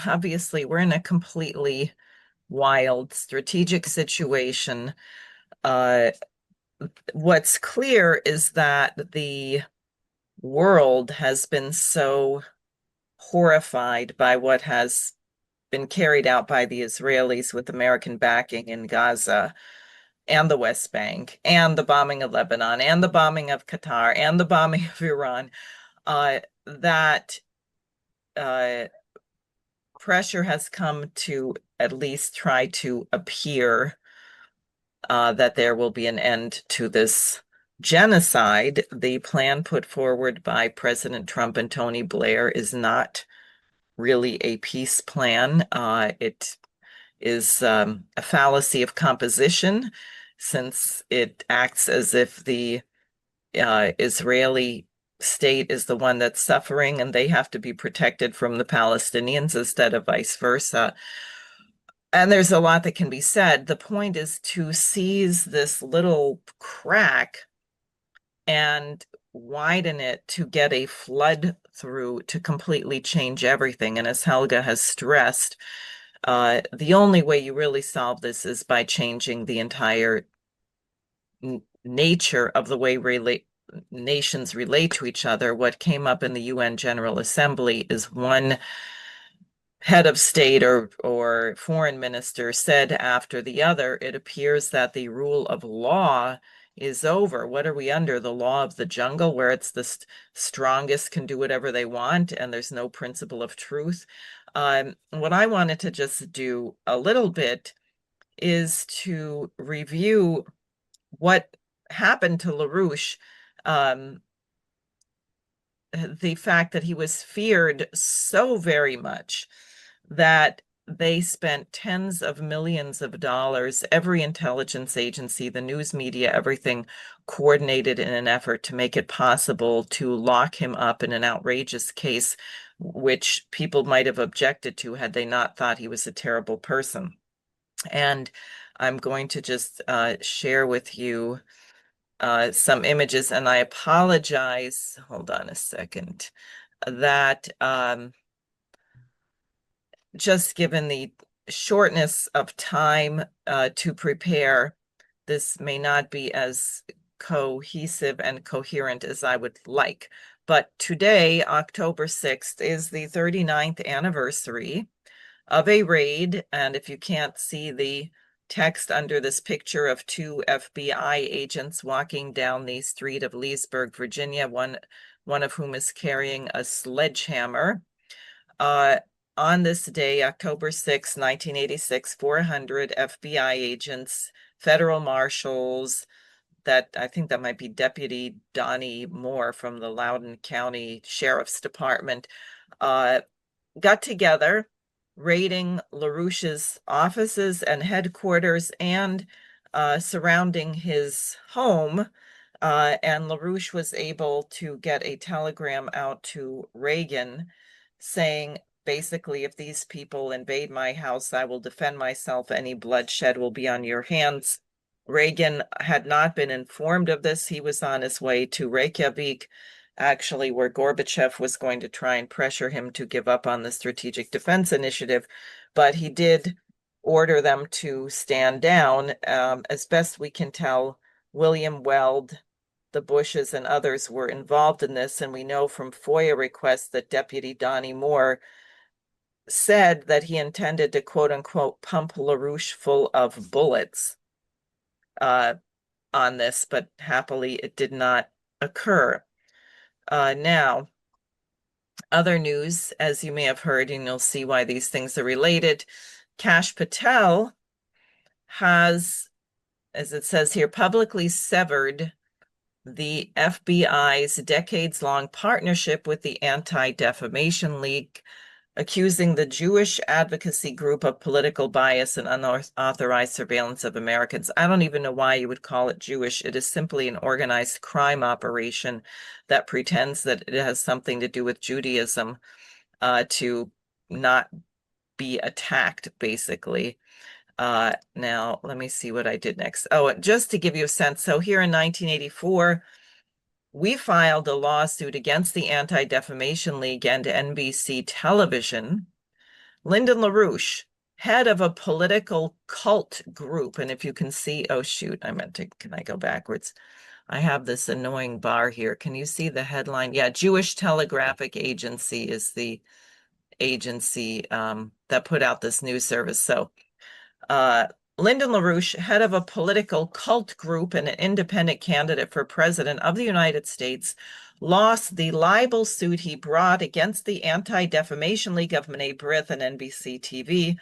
obviously we're in a completely wild strategic situation. Uh, what's clear is that the world has been so horrified by what has been carried out by the Israelis with American backing in Gaza and the West Bank and the bombing of Lebanon and the bombing of Qatar and the bombing of Iran, that uh, pressure has come to at least try to appear that there will be an end to this genocide. The plan put forward by President Trump and Tony Blair is not really a peace plan. It is a fallacy of composition, since it acts as if the Israeli state is the one that's suffering and they have to be protected from the Palestinians instead of vice versa. And there's a lot that can be said. The point is to seize this little crack and widen it to get a flood through to completely change everything. And as Helga has stressed, the only way you really solve this is by changing the entire nature of the way nations relate to each other. What came up in the UN General Assembly is one head of state or foreign minister said after the other, it appears that the rule of law is over. What are we under? The law of the jungle, where it's the strongest can do whatever they want and there's no principle of truth. What I wanted to just do a little bit is to review what happened to LaRouche. The fact that he was feared so very much that they spent tens of millions of dollars, every intelligence agency, the news media, everything coordinated in an effort to make it possible to lock him up in an outrageous case, which people might have objected to had they not thought he was a terrible person. And I'm going to just share with you some images, and I apologize, hold on a second, that just given the shortness of time to prepare, this may not be as cohesive and coherent as I would like. But today, October 6th, is the 39th anniversary of a raid. And if you can't see the text under this picture of two FBI agents walking down the street of Leesburg, Virginia, one of whom is carrying a sledgehammer. On this day, October 6, 1986, 400 FBI agents, federal marshals, that I think that might be Deputy Donnie Moore from the Loudoun County Sheriff's Department, got together, raiding LaRouche's offices and headquarters and surrounding his home. And LaRouche was able to get a telegram out to Reagan saying, basically, if these people invade my house, I will defend myself. Any bloodshed will be on your hands. Reagan had not been informed of this. He was on his way to Reykjavik, actually, where Gorbachev was going to try and pressure him to give up on the Strategic Defense Initiative. But he did order them to stand down. As best we can tell, William Weld, the Bushes, and others were involved in this. And we know from FOIA requests that Deputy Donnie Moore said that he intended to, quote unquote, pump LaRouche full of bullets on this, but happily it did not occur. Now, other news, as you may have heard, and you'll see why these things are related, Kash Patel has, as it says here, publicly severed the FBI's decades-long partnership with the Anti-Defamation League, accusing the Jewish advocacy group of political bias and unauthorized surveillance of Americans. I don't even know why you would call it Jewish. It is simply an organized crime operation that pretends that it has something to do with Judaism to not be attacked, basically. Now, let me see what I did next. Oh, just to give you a sense. So here in 1984, we filed a lawsuit against the Anti-Defamation League and NBC Television Lyndon LaRouche, head of a political cult group. And if you can see, oh shoot, can I go backwards? I have this annoying bar here. Can you see the headline? Yeah, Jewish Telegraphic Agency is the agency that put out this news service. So Lyndon LaRouche, head of a political cult group and an independent candidate for president of the United States, lost the libel suit he brought against the Anti-Defamation League of Brith and NBC TV.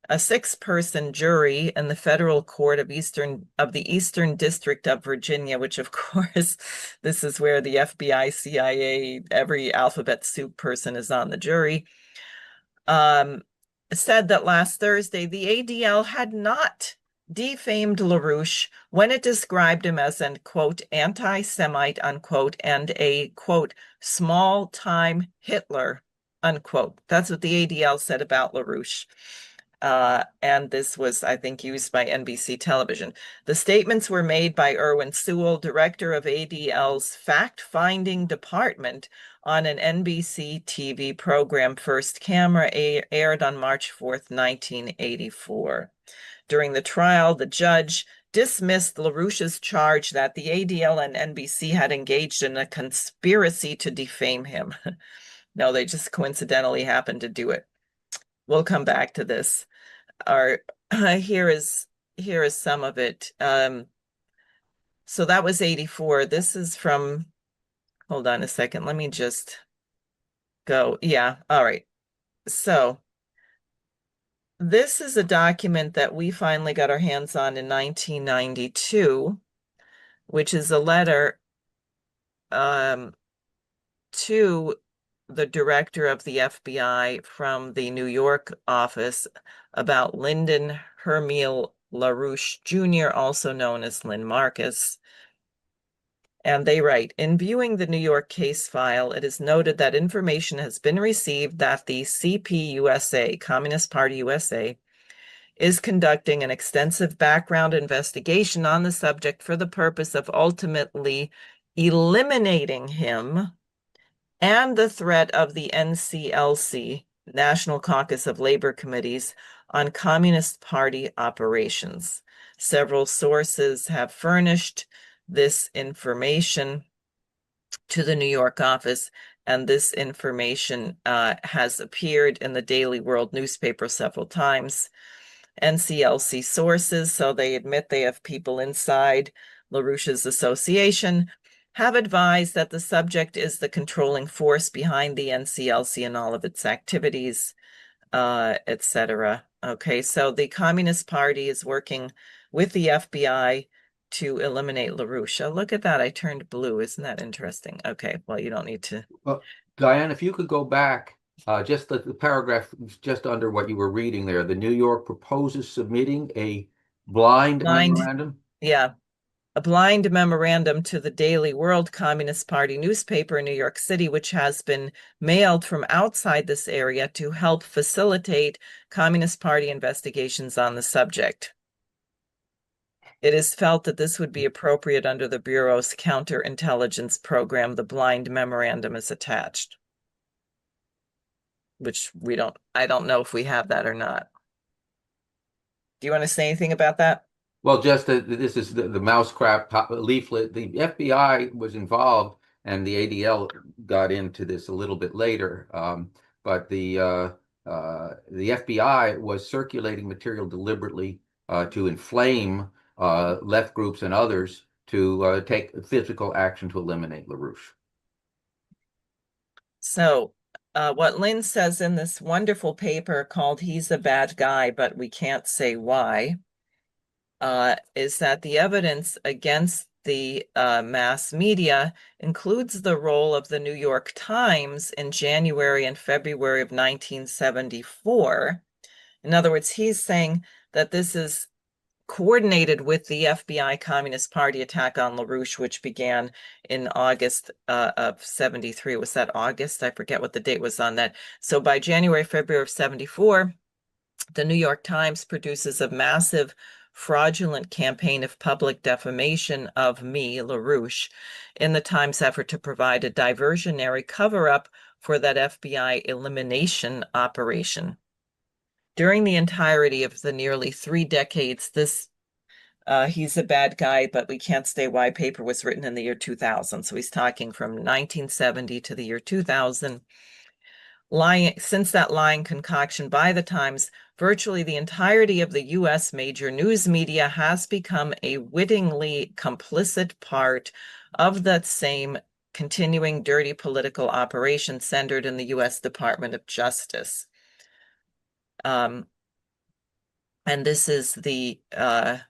A 6-person jury in the federal court of the Eastern District of Virginia, which of course, this is where the FBI, CIA, every alphabet soup person is on the jury, said that last Thursday, the ADL had not defamed LaRouche when it described him as an, quote, anti-Semite, unquote, and a, quote, small-time Hitler, unquote. That's what the ADL said about LaRouche. And this was, I think, used by NBC television. The statements were made by Irwin Sewell, director of ADL's fact-finding department, on an NBC TV program, First Camera, aired on March 4th, 1984. During the trial, the judge dismissed LaRouche's charge that the ADL and NBC had engaged in a conspiracy to defame him. No, they just coincidentally happened to do it. We'll come back to this. Here is some of it. So that was 84. This is from, hold on a second. Let me just go. Yeah. All right. So this is a document that we finally got our hands on in 1992, which is a letter to the director of the FBI from the New York office about Lyndon Hermile LaRouche Jr., also known as Lynn Marcus. And they write, in viewing the New York case file, it is noted that information has been received that the CPUSA, Communist Party USA, is conducting an extensive background investigation on the subject for the purpose of ultimately eliminating him and the threat of the NCLC, National Caucus of Labor Committees, on Communist Party operations. Several sources have furnished this information to the New York office, and this information has appeared in the Daily World newspaper several times. NCLC sources, so they admit they have people inside LaRouche's association, have advised that the subject is the controlling force behind the NCLC and all of its activities, etc. Okay, so the Communist Party is working with the FBI to eliminate LaRouche. Oh, look at that. I turned blue. Isn't that interesting? Okay, well, you don't need to. Well, Diane, if you could go back, just the paragraph just under what you were reading there. The New York proposes submitting a blind memorandum. Yeah. A blind memorandum to the Daily World Communist Party newspaper in New York City, which has been mailed from outside this area to help facilitate Communist Party investigations on the subject. It is felt that this would be appropriate under the Bureau's counterintelligence program. The blind memorandum is attached, which I don't know if we have that or not. Do you want to say anything about that? Well, just this is the mousecrap leaflet. The FBI was involved, and the ADL got into this a little bit later. But the FBI was circulating material deliberately to inflame left groups and others to take physical action to eliminate LaRouche. So what Lynn says in this wonderful paper called He's a Bad Guy, but We Can't Say Why, is that the evidence against the mass media includes the role of the New York Times in January and February of 1974. In other words, he's saying that this is coordinated with the FBI Communist Party attack on LaRouche, which began in August of 73. Was that August? I forget what the date was on that. So by January, February of 74, the New York Times produces a massive fraudulent campaign of public defamation of me, LaRouche, in the Times' effort to provide a diversionary cover-up for that FBI elimination operation. during the entirety of the nearly 3 decades, he's a bad guy, but we can't say why paper was written in the year 2000. So he's talking from 1970 to the year 2000. Since that lying concoction by the Times, virtually the entirety of the US major news media has become a wittingly complicit part of that same continuing dirty political operation centered in the US Department of Justice. And this is this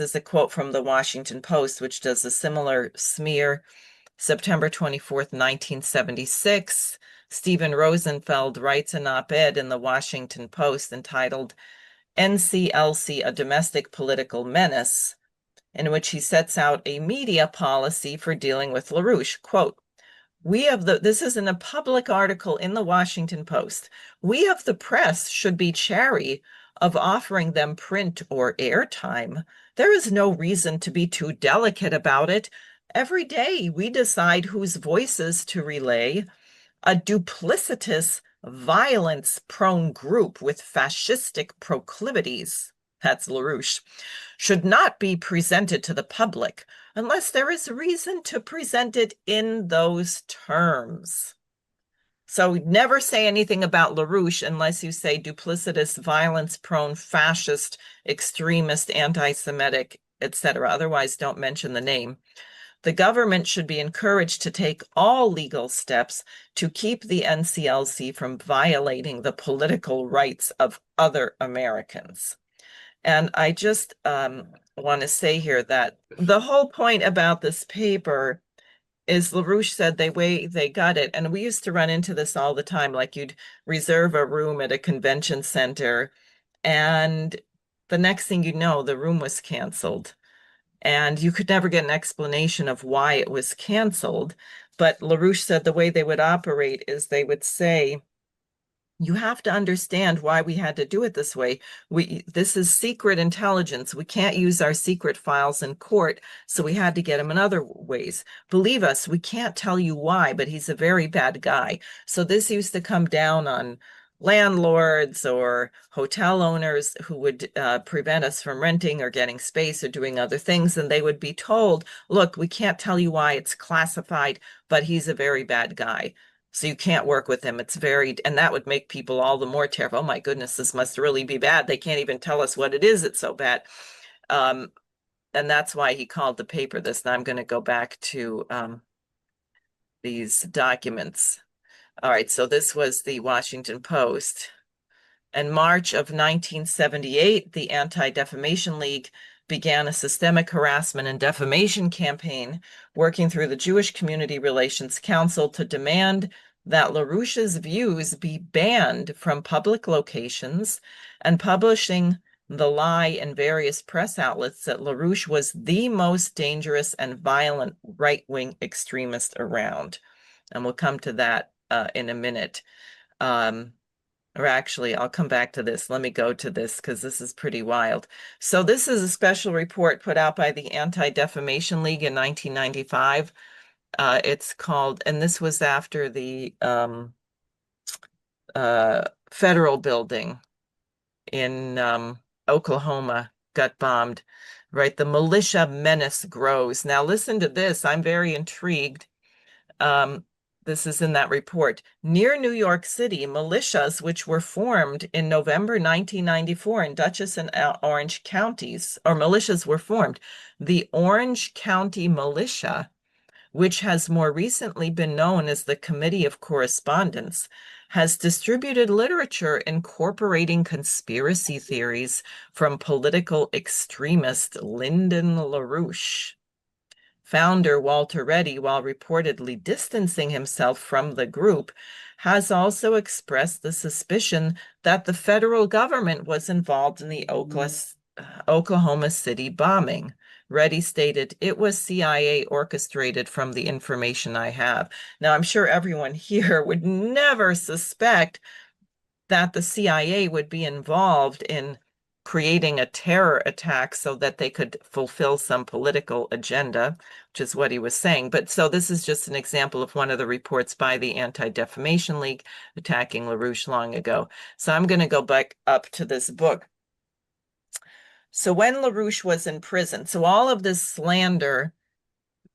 is a quote from the Washington Post, which does a similar smear. September 24th, 1976, Stephen Rosenfeld writes an op-ed in the Washington Post entitled NCLC, a Domestic Political Menace, in which he sets out a media policy for dealing with LaRouche. Quote, this is in a public article in the Washington Post. We of the press should be chary of offering them print or airtime. There is no reason to be too delicate about it. Every day we decide whose voices to relay. A duplicitous, violence-prone group with fascistic proclivities, that's LaRouche, should not be presented to the public unless there is reason to present it in those terms. So never say anything about LaRouche unless you say duplicitous, violence-prone, fascist, extremist, anti-Semitic, etc. Otherwise, don't mention the name. The government should be encouraged to take all legal steps to keep the NCLC from violating the political rights of other Americans. And I just want to say here that the whole point about this paper is LaRouche said they got it. And we used to run into this all the time. Like you'd reserve a room at a convention center, and the next thing you know, the room was canceled. And you could never get an explanation of why it was canceled. But LaRouche said the way they would operate is they would say, you have to understand why we had to do it this way. This is secret intelligence. We can't use our secret files in court, so we had to get him in other ways. Believe us, we can't tell you why, but he's a very bad guy. So this used to come down on landlords or hotel owners who would prevent us from renting or getting space or doing other things. And they would be told, look, we can't tell you why, it's classified, but he's a very bad guy. So you can't work with him. And that would make people all the more terrified. Oh my goodness, this must really be bad. They can't even tell us what it is. It's so bad. And that's why he called the paper this. Now I'm going to go back to these documents. All right, so this was the Washington Post. In March of 1978, the Anti-Defamation League began a systemic harassment and defamation campaign working through the Jewish Community Relations Council to demand that LaRouche's views be banned from public locations and publishing the lie in various press outlets that LaRouche was the most dangerous and violent right-wing extremist around. And we'll come to that in a minute. Or actually, I'll come back to this. Let me go to this because this is pretty wild. So this is a special report put out by the Anti-Defamation League in 1995. It's called, and this was after the federal building in Oklahoma got bombed, right? The militia menace grows. Now listen to this. I'm very intrigued. This is in that report. Near New York City, militias, which were formed in November 1994 in Dutchess and Orange counties, or militias were formed. The Orange County Militia, which has more recently been known as the Committee of Correspondence, has distributed literature incorporating conspiracy theories from political extremist Lyndon LaRouche. Founder Walter Reddy, while reportedly distancing himself from the group, has also expressed the suspicion that the federal government was involved in the Oklahoma City bombing. Reddy stated, "It was CIA orchestrated from the information I have." Now, I'm sure everyone here would never suspect that the CIA would be involved in creating a terror attack so that they could fulfill some political agenda, which is what he was saying. But so this is just an example of one of the reports by the Anti-Defamation League attacking LaRouche long ago. So I'm going to go back up to this book. So when LaRouche was in prison, so all of this slander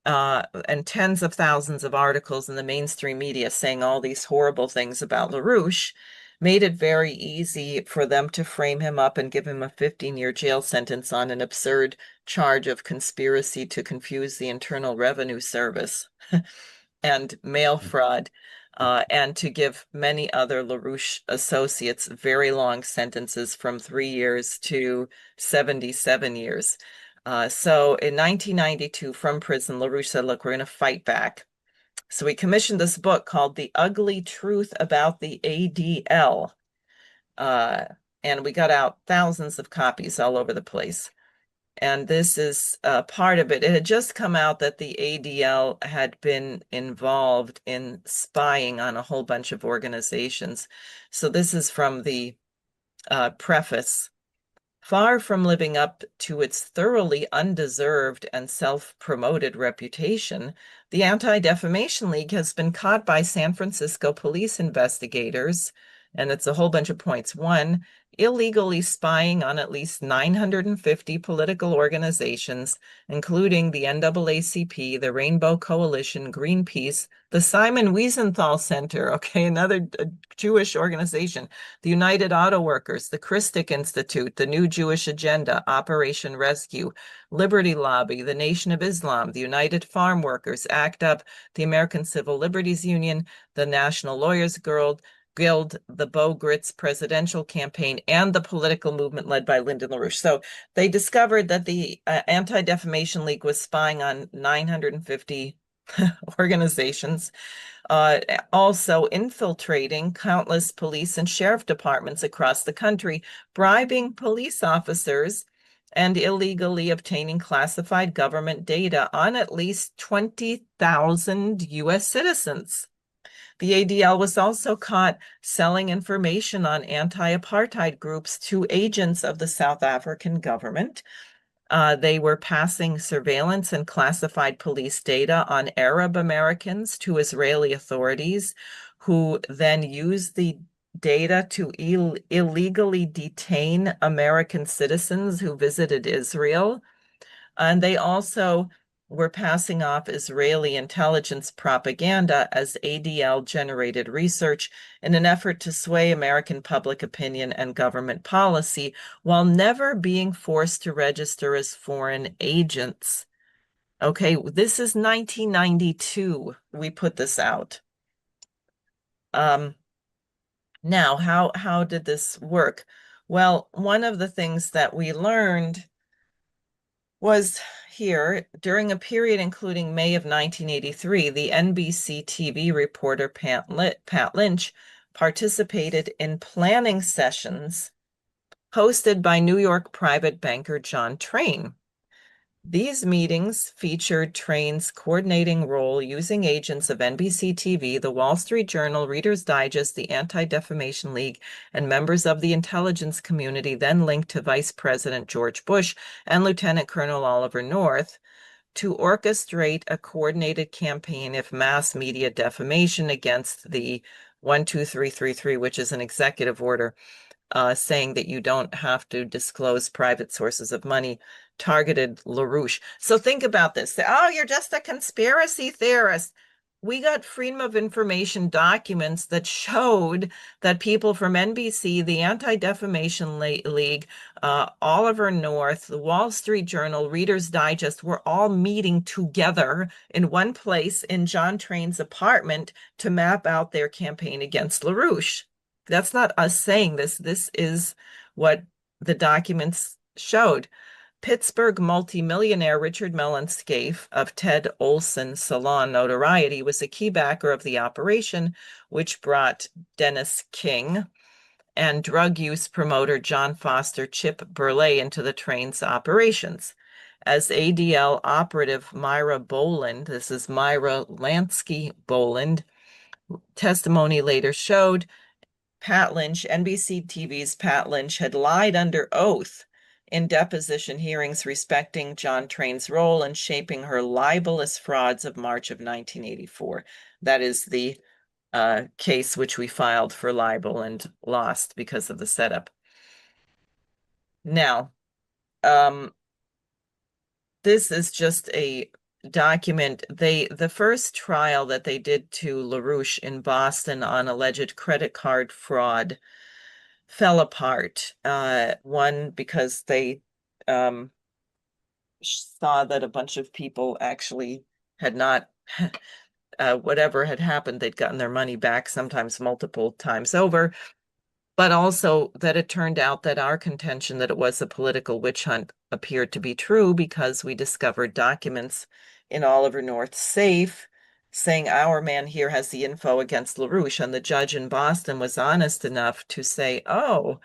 and tens of thousands of articles in the mainstream media saying all these horrible things about LaRouche made it very easy for them to frame him up and give him a 15-year jail sentence on an absurd charge of conspiracy to confuse the Internal Revenue Service and mail fraud, and to give many other LaRouche associates very long sentences from 3 years to 77 years. So in 1992, from prison, LaRouche said, look, we're going to fight back. So we commissioned this book called The Ugly Truth About the ADL. And we got out thousands of copies all over the place. And this is part of it. It had just come out that the ADL had been involved in spying on a whole bunch of organizations. So this is from the preface. Far from living up to its thoroughly undeserved and self-promoted reputation, the Anti-Defamation League has been caught by San Francisco police investigators, and it's a whole bunch of points. One, illegally spying on at least 950 political organizations, including the NAACP, the Rainbow Coalition, Greenpeace, the Simon Wiesenthal Center, okay, another Jewish organization, the United Auto Workers, the Christic Institute, the New Jewish Agenda, Operation Rescue, Liberty Lobby, the Nation of Islam, the United Farm Workers, ACT UP, the American Civil Liberties Union, the National Lawyers Guild, the Bo Gritz presidential campaign, and the political movement led by Lyndon LaRouche. So they discovered that the Anti-Defamation League was spying on 950 organizations, also infiltrating countless police and sheriff departments across the country, bribing police officers, and illegally obtaining classified government data on at least 20,000 U.S. citizens. The ADL was also caught selling information on anti-apartheid groups to agents of the South African government. They were passing surveillance and classified police data on Arab Americans to Israeli authorities, who then used the data to illegally detain American citizens who visited Israel. And they also were passing off Israeli intelligence propaganda as ADL-generated research in an effort to sway American public opinion and government policy while never being forced to register as foreign agents. Okay, this is 1992. We put this out. Now, how did this work? Well, one of the things that we learned was here, during a period including May of 1983, the NBC TV reporter Pat Lynch participated in planning sessions hosted by New York private banker John Train. These meetings featured Train's coordinating role using agents of NBC TV, the Wall Street Journal, Reader's Digest, the Anti-Defamation League, and members of the intelligence community then linked to Vice President George Bush and Lieutenant Colonel Oliver North to orchestrate a coordinated campaign of mass media defamation against the 12333, which is an executive order saying that you don't have to disclose private sources of money, targeted LaRouche. So think about this. Oh, you're just a conspiracy theorist. We got Freedom of Information documents that showed that people from NBC, the Anti-Defamation League, Oliver North, the Wall Street Journal, Reader's Digest were all meeting together in one place in John Train's apartment to map out their campaign against LaRouche. That's not us saying this. This is what the documents showed. Pittsburgh multimillionaire Richard Mellon Scaife of Ted Olson Salon notoriety was a key backer of the operation, which brought Dennis King and drug use promoter John Foster Chip Burley into the Train's operations. As ADL operative Myra Boland, this is Myra Lansky Boland, testimony later showed, Pat Lynch, NBC TV's Pat Lynch, had lied under oath in deposition hearings respecting John Train's role in shaping her libelous frauds of March of 1984. That is the case which we filed for libel and lost because of the setup. Now, this is just a document. The first trial that they did to LaRouche in Boston on alleged credit card fraud fell apart. One, because they saw that a bunch of people actually had not whatever had happened, they'd gotten their money back, sometimes multiple times over, but also that it turned out that our contention that it was a political witch hunt appeared to be true, because we discovered documents in Oliver North's safe saying our man here has the info against LaRouche, and the judge in Boston was honest enough to say, oh,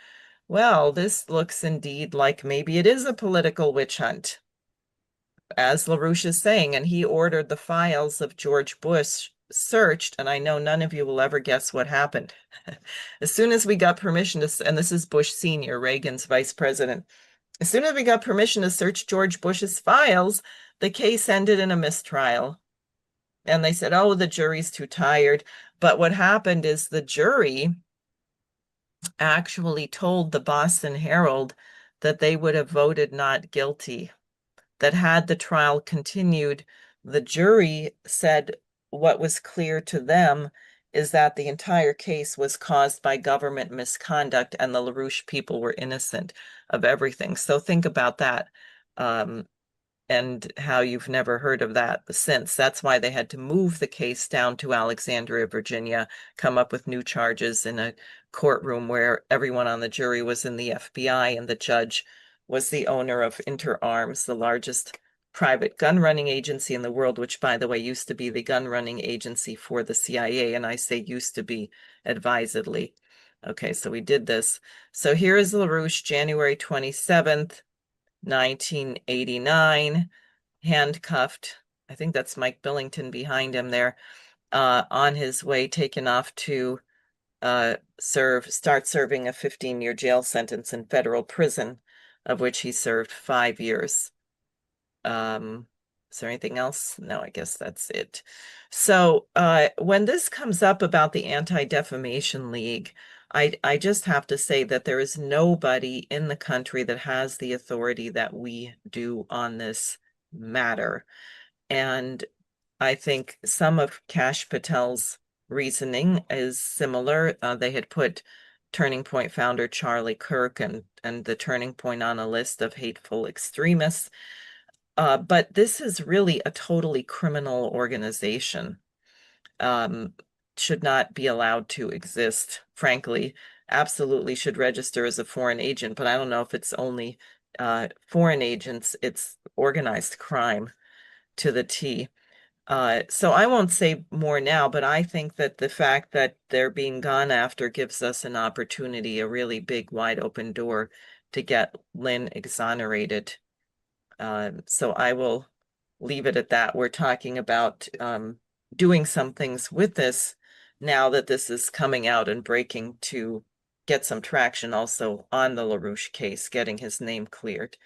well, this looks indeed like maybe it is a political witch hunt, as LaRouche is saying, and he ordered the files of George Bush searched, and I know none of you will ever guess what happened. As soon as we got permission to, and this is Bush Sr., Reagan's vice president, as soon as we got permission to search George Bush's files, the case ended in a mistrial. And they said, oh, the jury's too tired. But what happened is the jury actually told the Boston Herald that they would have voted not guilty, that had the trial continued, the jury said what was clear to them is that the entire case was caused by government misconduct and the LaRouche people were innocent of everything. So think about that, and how you've never heard of that since. That's why they had to move the case down to Alexandria, Virginia, come up with new charges in a courtroom where everyone on the jury was in the FBI, and the judge was the owner of InterArms, the largest private gun running agency in the world, which, by the way, used to be the gun running agency for the CIA. And I say used to be advisedly. Okay, so we did this. So here is LaRouche, January 27th, 1989, handcuffed. I think that's Mike Billington behind him there, on his way, taken off to start serving a 15-year jail sentence in federal prison, of which he served 5 years. Is there anything else? No, I guess that's it. So when this comes up about the Anti-Defamation League, I just have to say that there is nobody in the country that has the authority that we do on this matter. And I think some of Kash Patel's reasoning is similar. They had put Turning Point founder Charlie Kirk and the Turning Point on a list of hateful extremists. But this is really a totally criminal organization. Should not be allowed to exist, frankly. Absolutely should register as a foreign agent, but I don't know if it's only foreign agents. It's organized crime to the T. So I won't say more now, but I think that the fact that they're being gone after gives us an opportunity, a really big, wide open door to get Lynn exonerated. So I will leave it at that. We're talking about doing some things with this now that this is coming out and breaking, to get some traction also on the LaRouche case, getting his name cleared.